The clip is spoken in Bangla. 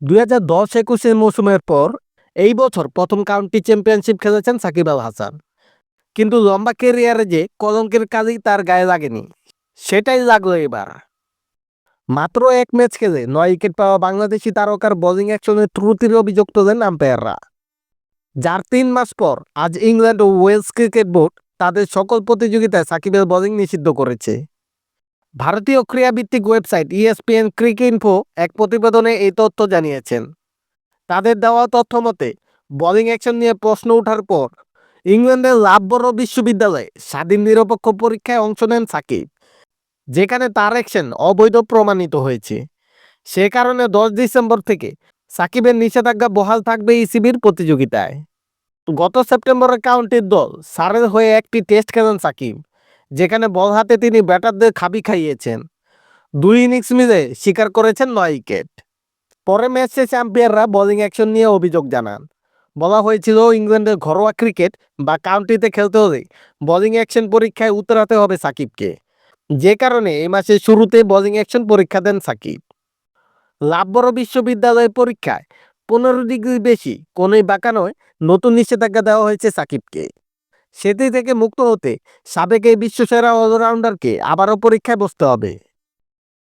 2010-21 মৌসুমের পর এই বছর প্রথম কাউন্টি চ্যাম্পিয়নশিপ খেলেছেন সাকিব আল হাসান। কিন্তু লম্বা ক্যারিয়ারে যে কলঙ্কের কাজই তার গায়ে লাগেনি, সেটাই লাগলো এবার। মাত্র এক ম্যাচ খেলে 9 উইকেট পাওয়া বাংলাদেশি তারকার বোলিং অ্যাকশনে ত্রুটির অভিযোগ তোলেন আম্পায়াররা। যার 3 মাস পর আজ ইংল্যান্ড ও ওয়েলস ক্রিকেট বোর্ড তাদের সকল প্রতিযোগিতায় সাকিবের বোলিং নিষিদ্ধ করেছে। ভারতীয় ক্রীড়াভিত্তিক ওয়েবসাইট ESPN ক্রিকইনফো এক প্রতিবেদনে এই তথ্য জানিয়েছেন। তাদের দেওয়া তথ্য মতে বোলিং অ্যাকশন নিয়ে প্রশ্ন ওঠার পর ইংল্যান্ডের লাভবরো বিশ্ববিদ্যালয়ে স্বাধীন নিরপেক্ষ পরীক্ষায় অংশ নেন সাকিব, যেখানে তার অ্যাকশন অবৈধ প্রমাণিত হয়েছে। সে কারণে 10 ডিসেম্বর থেকে সাকিবের নিষেধাজ্ঞা বহাল থাকবে ইসিবির প্রতিযোগিতায়। গত সেপ্টেম্বরে কাউন্টির দল সারের হয়ে একটি টেস্ট খেলেন সাকিব, যেখানে বল হাতে তিনি ব্যাটারদের খাবি খাইয়েছেন। 2 ইনিংস মিলে শিকার করেছেন 9 উইকেট। পরে ম্যাচ শেষে আম্পায়াররা বোলিং অ্যাকশন নিয়ে অভিযোগ জানান। বলা হয়েছিল ইংল্যান্ডের ঘরোয়া ক্রিকেট বা কাউন্টিতে খেলতে হলে বোলিং অ্যাকশন পরীক্ষায় উতরাতে হবে সাকিবকে, যে কারণে এই মাসের শুরুতে বোলিং অ্যাকশন পরীক্ষা দেন সাকিব। লাভবরো বিশ্ববিদ্যালয়ের পরীক্ষায় 15 ডিগ্রি বেশি কোনোই বাঁকা নয় নতুন নিষেধাজ্ঞা দেওয়া হয়েছে সাকিবকে। সেটি থেকে মুক্ত হতে সাবেক এই বিশ্বসেরা অলরাউন্ডারকে আবারও পরীক্ষায় বসতে হবে।